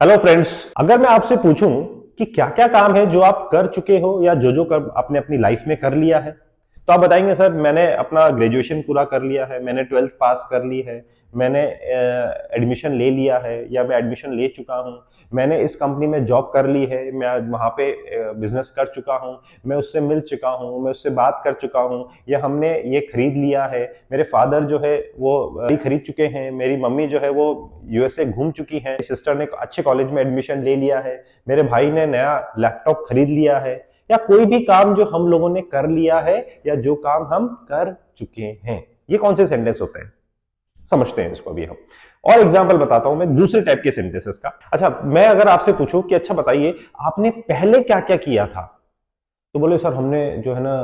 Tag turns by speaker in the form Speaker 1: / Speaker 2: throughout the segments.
Speaker 1: Hello friends, अगर मैं आपसे पूछूं कि क्या क्या काम है जो आप कर चुके हो या जो कर आपने अपनी लाइफ में कर लिया है, तो आप बताएंगे सर मैंने अपना ग्रेजुएशन पूरा कर लिया है, मैंने ट्वेल्थ पास कर ली है, मैंने एडमिशन ले लिया है या मैं एडमिशन ले चुका हूं, मैंने इस कंपनी में जॉब कर ली है, मैं वहां पे बिजनेस कर चुका हूं, मैं उससे मिल चुका हूं, मैं उससे बात कर चुका हूं, या हमने ये खरीद लिया है, मेरे फादर जो है वो खरीद चुके हैं, मेरी मम्मी जो है वो यूएसए घूम चुकी है, सिस्टर ने अच्छे कॉलेज में एडमिशन ले लिया है, मेरे भाई ने नया लैपटॉप खरीद लिया है, या कोई भी काम जो हम लोगों ने कर लिया है या जो काम हम कर चुके हैं। ये कौन से सेंटेंस होते हैं, समझते हैं इसको अभी हम। और एग्जांपल बताता हूं मैं दूसरे टाइप के सेंटेंसेस का। अच्छा, मैं अगर आपसे पूछूं कि अच्छा बताइए आपने पहले क्या क्या किया था, तो बोले सर हमने जो है ना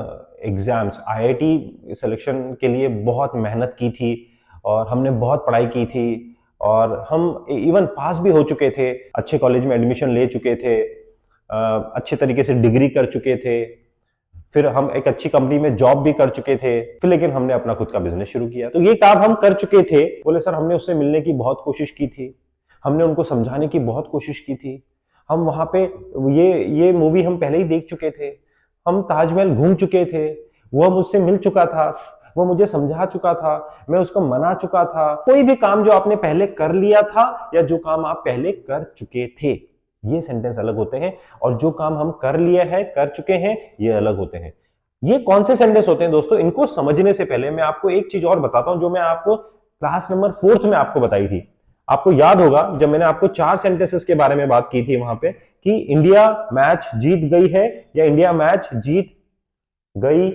Speaker 1: एग्जाम्स आईआईटी सिलेक्शन के लिए बहुत मेहनत की थी और हमने बहुत पढ़ाई की थी और हम इवन पास भी हो चुके थे, अच्छे कॉलेज में एडमिशन ले चुके थे, अच्छे तरीके से डिग्री कर चुके थे, फिर हम एक अच्छी कंपनी में जॉब भी कर चुके थे, फिर लेकिन हमने अपना खुद का बिजनेस शुरू किया। तो ये काम हम कर चुके थे। बोले सर हमने उससे मिलने की बहुत कोशिश की थी, हमने उनको समझाने की बहुत कोशिश की थी, हम वहां पे ये मूवी हम पहले ही देख चुके थे, हम ताजमहल घूम चुके थे, वो मुझसे मिल चुका था, वो मुझे समझा चुका था, मैं उसको मना चुका था। कोई भी काम जो आपने पहले कर लिया था या जो काम आप पहले कर चुके थे, ये सेंटेंस अलग होते हैं, और जो काम हम कर लिए हैं, कर चुके हैं, ये अलग होते हैं। ये कौन से सेंटेंस होते हैं दोस्तों, इनको समझने से पहले मैं आपको एक चीज और बताता हूं जो मैं आपको क्लास नंबर 4th में आपको बताई थी। आपको याद होगा जब मैंने आपको 4 सेंटेंसेस के बारे में बात की थी वहां पे कि इंडिया मैच जीत गई है या इंडिया मैच जीत गई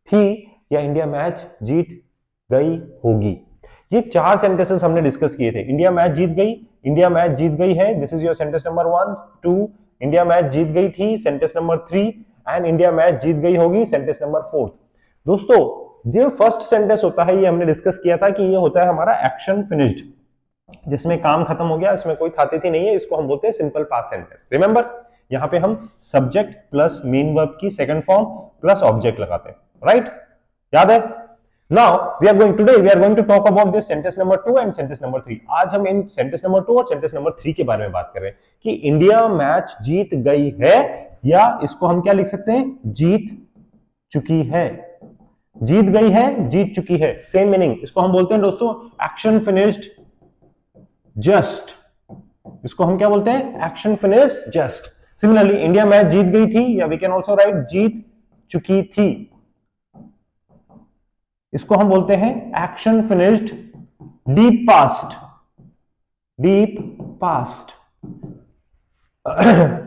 Speaker 1: थी या इंडिया मैच जीत गई होगी। ये 4 सेंटेंसेस हमने डिस्कस किए थे। इंडिया मैच जीत गई, इंडिया मैच जीत गई है, this is your sentence number 1 2। India match जीत गई थी, sentence number 3। And India match जीत गई होगी, सेंटेंस नंबर 4। दोस्तों जो फर्स्ट सेंटेंस होता है ये हमने डिस्कस किया था कि ये होता है हमारा एक्शन फिनिश्ड, जिसमें काम खत्म हो गया, इसमें कोई था तिथि नहीं है, इसको हम बोलते हैं सिंपल पास्ट सेंटेंस। रिमेंबर, यहां पे हम सब्जेक्ट प्लस मीन वर्ब की सेकंड फॉर्म प्लस ऑब्जेक्ट लगाते हैं, राइट? याद है? Now we are going to talk about this sentence number 2 and sentence number 3। आज हम इन sentence number 2 और sentence number 3 के बारे में बात कर रहे हैं कि इंडिया मैच जीत गई है, या इसको हम क्या लिख सकते हैं, जीत चुकी है। जीत गई है, जीत चुकी है, सेम मीनिंग। इसको हम बोलते हैं दोस्तों एक्शन फिनिश्ड जस्ट। इसको हम क्या बोलते हैं, action finished just. Similarly India match जीत गई थी, या वी कैन ऑल्सो राइट जीत चुकी थी, इसको हम बोलते हैं action finished deep past. Deep past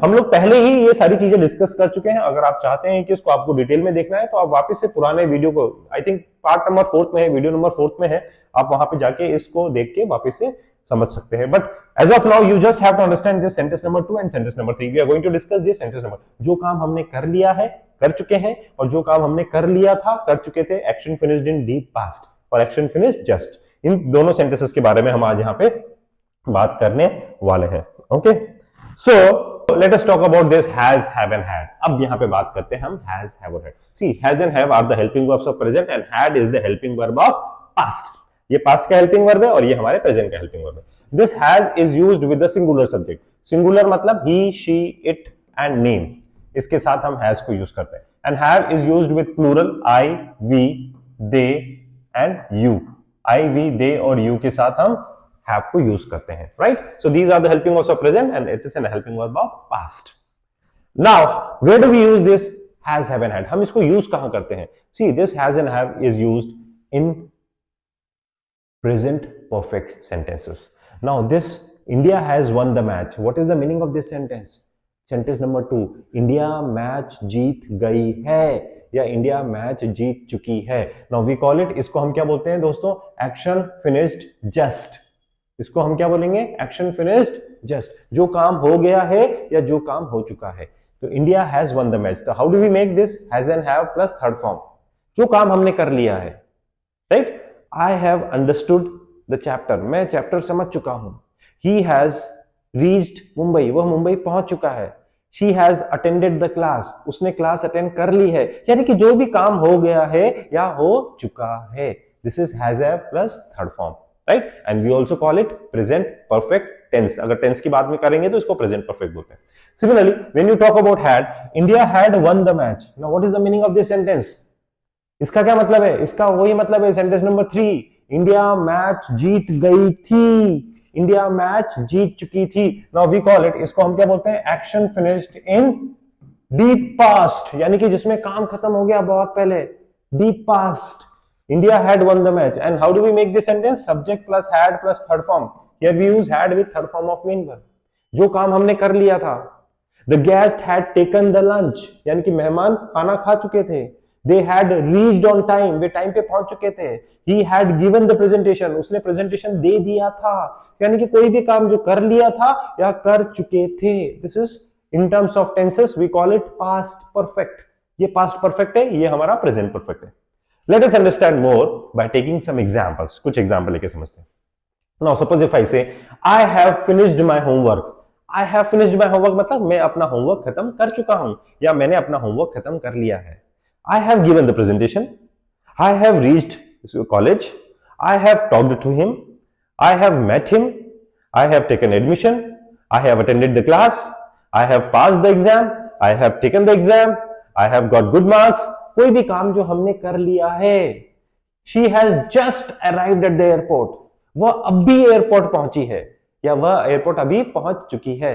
Speaker 1: हम लोग पहले ही ये सारी चीजें डिस्कस कर चुके हैं। अगर आप चाहते हैं कि इसको आपको डिटेल में देखना है तो आप वापस से पुराने वीडियो को, I think part number 4th में है, वीडियो नंबर 4th में है, आप वहां पे जाके इसको देख के वापस से समझ सकते हैं। But as of now you just have to understand this sentence number 2 and sentence number 3। We are going to discuss this sentence number, जो काम हमने कर लिया है, कर चुके हैं, और जो काम हमने कर लिया था, कर चुके थे, action finished in deep past और एक्शन फिनिश्ड जस्ट। इन दोनों सेंटेंसेस के बारे में हम आज यहाँ पे बात करने वाले हैं। Okay, so let us talk about this has, have and had. अब यहाँ पे बात करते हैं हम हैज, हैव और had. See has and have are the helping verbs of present and had is the helping verb of past. ये past का हेल्पिंग वर्ब है और ये हमारे प्रेजेंट का हेल्पिंग वर्ब है। This has is used with the singular subject. Singular मतलब he, she, it and name, इसके साथ हम हैज को यूज करते हैं। And have is used with plural, I, we, they and you. I, we, they और you के साथ हम have को यूज करते हैं, right? So these are the helping verbs of present and it is a helping verb of past. Now where do we use this has, have and had? हम इसको use कहां करते हैं? See, this has and have is used in present perfect sentences. Now this India has won the match. What is the meaning of this sentence? Sentence number 2, India match जीत गई है या India match जीत चुकी है। Now we call it, इसको हम क्या बोलते हैं दोस्तों, एक्शन फिनिश्ड जस्ट। इसको हम क्या बोलेंगे, एक्शन फिनिश्ड जस्ट, जो काम हो गया है या जो काम हो चुका है। तो India has won the match, तो how do we make this, has and have plus third form, जो काम हमने कर लिया है, right? I have understood the chapter, मैं चैप्टर समझ चुका हूं। ही हैज रीच्ड मुंबई, वह मुंबई पहुंच चुका है। She has attended the class, उसने क्लास अटेंड कर ली है। यानी कि जो भी काम हो गया है या हो चुका है, this is has have plus third form, right? And we also call it present perfect tense, अगर टेंस की बात में करेंगे तो इसको प्रेजेंट परफेक्ट बोलते हैं। Similarly when you talk about had, India had won the match, now what is the meaning of this sentence? इसका क्या मतलब है? इसका वही मतलब है सेंटेंस नंबर 3, इंडिया मैच जीत गई थी, इंडिया मैच जीत चुकी थी। नाउ वी कॉल इट, इसको हम क्या बोलते हैं? Action finished in deep past, यानी कि जिसमें काम खत्म हो गया बहुत पहले, deep past. India had won the match, and how do we make this sentence? Subject plus had plus third form, here we use had with third form of main verb, जो काम हमने कर लिया था। The guest had taken the lunch, यानी कि मेहमान खाना खा चुके थे। They had reached on time, way time पे पहुंच चुके थे। He had given the presentation, उसने प्रेजेंटेशन दे दिया था, यानी कि कोई भी काम जो कर लिया था या कर चुके थे। This is in terms of tenses we call it past perfect. ये पास्ट परफेक्ट है, ये हमारा प्रेजेंट परफेक्ट है। Let us understand more by taking some examples, कुछ एग्जांपल लेके समझते हैं। Now suppose if I say I have finished my homework, I have finished my homework मतलब मैं अपना होमवर्क खत्म कर चुका हूं या मैंने अपना होमवर्क खत्म कर लिया है। I have given the presentation, I have reached college, I have talked to him, I have met him, I have taken admission, I have attended the class, I have passed the exam, I have taken the exam, I have got good marks। कोई भी काम जो हमने कर लिया है। She has just arrived at the airport, वह अभी एयरपोर्ट पहुंची है या वह एयरपोर्ट अभी पहुंच चुकी है।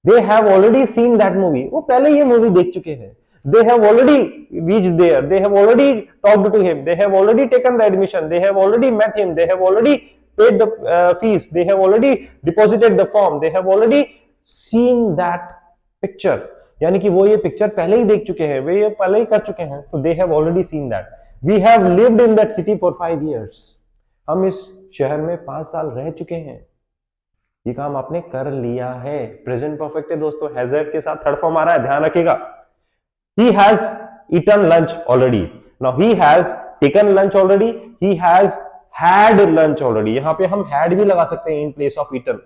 Speaker 1: They have already seen that movie, वो पहले ये मूवी देख चुके हैं। They have already reached there, they have already talked to him, they have already taken the admission, they have already met him, they have already paid the fees, they have already deposited the form, they have already seen that picture, यानी कि वो ये picture पहले ही देख चुके हैं, वे ये पहले ही कर चुके हैं। तो they have already seen that। We have lived in that city for 5 years, हम इस शहर में 5 साल रह चुके हैं। ये काम आपने कर लिया है, प्रेजेंट परफेक्ट है दोस्तों, हैजर्ड के साथ थर्ड फॉर्म आ रहा है, ध्यान रखिएगा। He has eaten lunch already, now he has taken lunch already, he has had lunch already, यहां पे हम had भी लगा सकते हैं in place of eaten।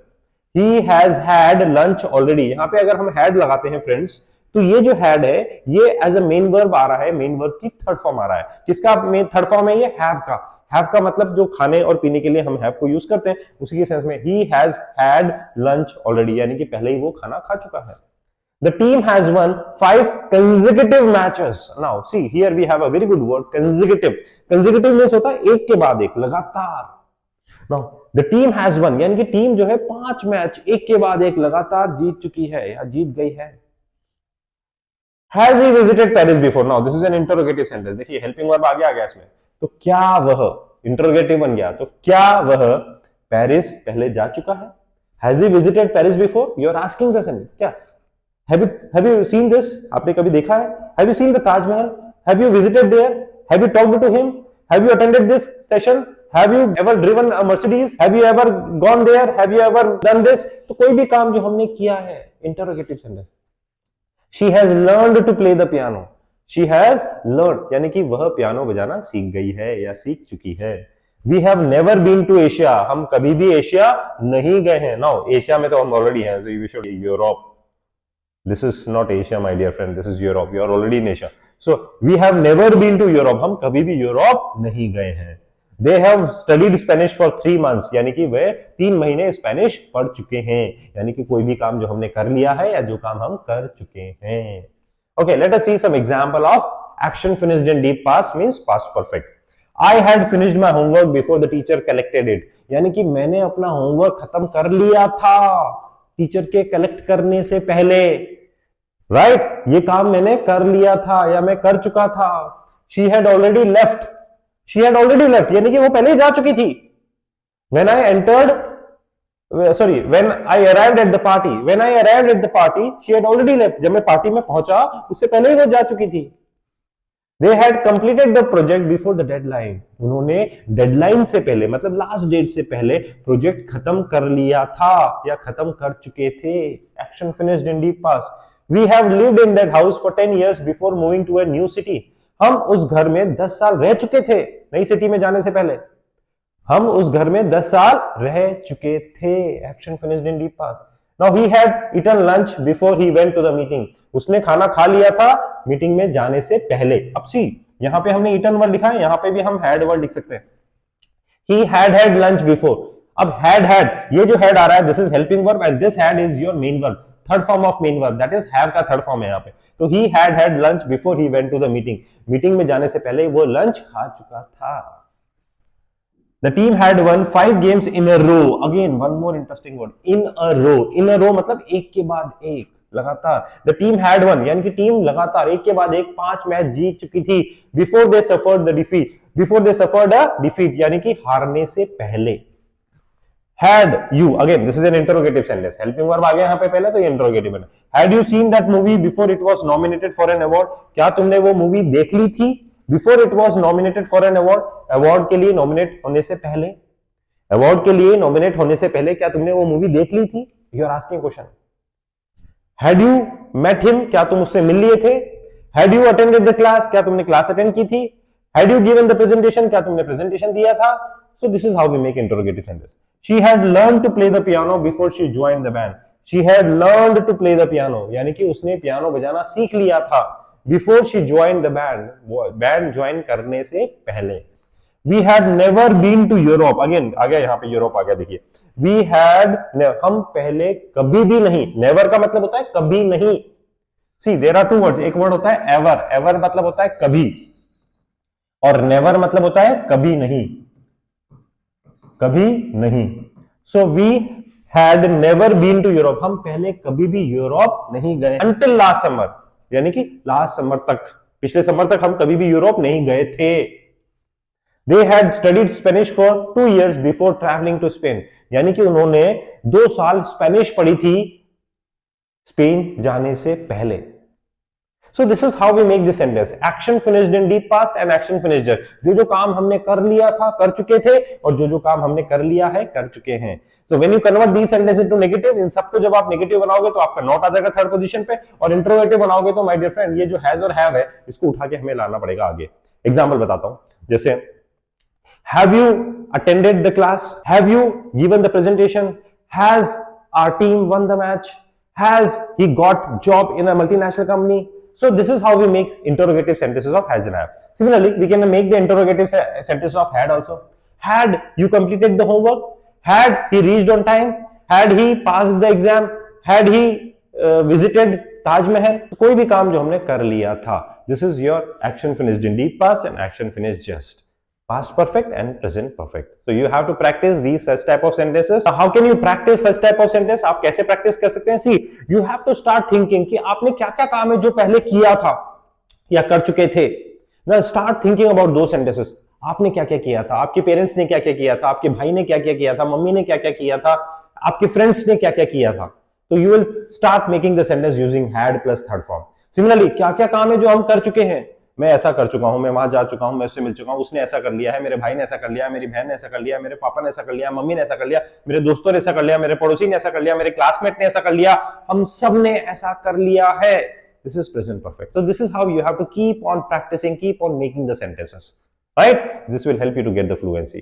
Speaker 1: He has had lunch already, यहां पे अगर हम had लगाते हैं फ्रेंड्स, तो ये जो had है ये एज अ मेन वर्ब आ रहा है, मेन वर्ब की थर्ड फॉर्म आ रहा है। किसका मेन थर्ड फॉर्म है? ये have का। have का मतलब जो खाने और पीने के लिए हम have को यूज करते हैं, उसी के सेंस में he has had lunch already, यानी कि पहले ही वो खाना खा चुका है। The team has won 5 consecutive matches। Now see here we have a very good word, consecutive। consecutive means होता है एक के बाद एक, लगातार। Now the team has won, यानी कि टीम जो है 5 मैच एक के बाद एक लगातार जीत चुकी है या जीत गई है। Has he visited Paris before? Now this is an interrogative sentence। देखिए हेल्पिंग वर्ब आगे आ गया इसमें, तो क्या वह, इंटरोगेटिव बन गया, तो क्या वह पेरिस पहले जा चुका है? Has he visited Paris before? You are asking the sentence, क्या have you seen this? आपने कभी देखा है? Have you seen the Taj Mahal? Have you visited there? Have you talked to him? Have you attended this session? Have you ever driven a Mercedes? Have you ever gone there? Have you ever done this? तो कोई भी काम जो हमने किया है, interrogative sentence. She has learned to play the piano, she has learned, यानी कि वह पियानो बजाना सीख गई है या सीख चुकी है। We have never been to Asia, हम कभी भी एशिया नहीं गए हैं। Now एशिया में तो हम ऑलरेडी हैं, so we should Europe. This is not Asia, my dear friend, this is Europe, you are already in Asia। So we have never been to Europe, हम कभी भी यूरोप नहीं गए हैं। They have studied Spanish for 3 months, यानी कि वे 3 महीने Spanish पढ़ चुके हैं, यानी कि कोई भी काम जो हमने कर लिया है या जो काम हम कर चुके हैं। Okay, let us see some example of action finished in deep past means past perfect। I had finished my homework before the teacher collected it, यानी कि मैंने अपना होमवर्क खत्म कर लिया था टीचर के कलेक्ट करने से पहले। राइट, ये काम मैंने कर लिया था या मैं कर चुका था। She had already left, she had already left, यानी कि वो पहले ही जा चुकी थी। When I entered, sorry, when I arrived at the party, when I arrived at the party, she had already left, जब मैं पार्टी में पहुंचा उससे पहले ही वो जा चुकी थी। They had completed the project before the deadline, उन्होंने डेडलाइन से पहले मतलब लास्ट डेट से पहले प्रोजेक्ट खत्म कर लिया था या खत्म कर चुके थे। Action finished in deep past। We have lived in that house for 10 years before moving to a new city। हम उस घर में 10 साल रह चुके थे, नई सिटी में जाने से पहले हम उस घर में 10 साल रह चुके थे। Action finished in deep past। Now he had eaten lunch before he went to the meeting। उसने खाना खा लिया था मीटिंग में जाने से पहले। अब सी यहां पे हमने eaten वर्ड लिखा है, यहां पे भी हम had वर्ड लिख सकते हैं। He had had lunch before। अब हैड ये जो हैड आ रहा है, this is helping verb and this had is your main verb, third form of main verb, that is have का थर्ड फॉर्म है यहाँ पे। तो he had lunch before he went to the meeting, meeting में जाने से पहले वो लंच खा चुका था। The team had won 5 games in a row. Again, one more interesting word. In a row. In a row मतलब एक के बाद एक, लगातार। The team had won, यानी कि टीम लगातार एक के बाद एक 5 मैच जीत चुकी थी। Before they suffered the defeat. Before they suffered a defeat, यानी कि हारने से पहले। Had you, again, this is an interrogative sentence. Helping verb आ गया यहाँ पे पहले, तो ये interrogative है। Had you seen that movie before it was nominated for an award? क्या तुमने वो मूवी देख ली थी before it was nominated for an award? Award के लिए नॉमिनेट होने से पहले, अवार्ड के लिए नॉमिनेट होने से पहले क्या तुमने वो मूवी देख ली थी? You are asking question. Had you met him, क्या तुम उससे मिल लिए थे? Had you attended the class, क्या तुमने क्लास अटेंड की थी? Had you given the presentation, क्या तुमने प्रेजेंटेशन दिया था? So this is how we make interrogative sentence. She had learned to play the piano before she joined the band. She had learned to play the piano, यानी कि उसने piano बजाना सीख लिया था before she join the band, band join करने से पहले। We had never been to Europe, again आ गया यहाँ पे यूरोप आ गया, देखिए वी हैड, हम पहले कभी भी नहीं, नेवर का मतलब होता है कभी नहीं। सी देयर आर टू वर्ड्स, एक वर्ड होता है एवर, एवर मतलब होता है कभी, और नेवर मतलब होता है कभी नहीं, कभी नहीं। So we had never been to Europe, हम पहले कभी भी यूरोप नहीं गए। अंटिल लास्ट समर, यानी कि लास्ट समर तक, पिछले समर तक हम कभी भी यूरोप नहीं गए थे। They had studied Spanish for 2 years before travelling to Spain, यानी कि उन्होंने 2 साल स्पेनिश पढ़ी थी स्पेन जाने से पहले। So this is how we make this sentence. Action finished in deep past and action finished, जो काम हमने कर लिया था कर चुके थे, और जो काम हमने कर लिया है कर चुके हैं। So when you convert these sentences into negative, इन सबको जब आप नेगेटिव बनाओगे तो आपका नॉट आ जाएगा थर्ड पोजीशन पे, और इंट्रोगेटिव बनाओगे तो माय डियर फ्रेंड ये जो हैज और हैव है इसको उठा के हमें लाना पड़ेगा आगे। एग्जांपल बताता हूं, जैसे have you attended the class, have you given the presentation, has our team won the match, has he got job in a multinational company. So this is how we make interrogative sentences of has and have. Similarly, we can make the interrogative sentence of had also. Had you completed the homework? Had he reached on time? Had he passed the exam? Had he visited Taj Mahal? कोई भी काम जो हमने कर लिया था, this is your action finished in deep past and action finished just past perfect and present perfect. So you have to practice these such type of sentences. How can you practice such type of sentence? आप कैसे practice कर सकते हैं? See, you have to start thinking कि आपने क्या-क्या काम है जो पहले किया था या कर चुके थे. Now start thinking about those sentences. आपने क्या-क्या किया था? आपके पेरेंट्स ने क्या-क्या किया था? आपके भाई ने क्या-क्या किया था? मम्मी ने क्या-क्या किया था? आपके फ्रेंड्स ने क्या-क्या किया था? तो you will start making the sentence using had plus third form. Similarly, क्या-क्या काम है जो हम कर चुके हैं? मैं ऐसा कर चुका हूं, मैं वहां जा चुका हूं, मैं उससे मिल चुका हूं, उसने ऐसा कर लिया है, मेरे भाई ने ऐसा कर लिया, मेरी बहन ने ऐसा कर लिया, मेरे पापा ने ऐसा कर लिया, मम्मी ने ऐसा कर लिया, मेरे दोस्तों ने ऐसा कर लिया, मेरे पड़ोसी ने ऐसा कर लिया, मेरे क्लासमेट ने ऐसा कर लिया, हम सब ने ऐसा कर लिया है. This is present perfect. So this is how you have to keep on practicing, keep on making the sentences. Right? This will help you to get the fluency.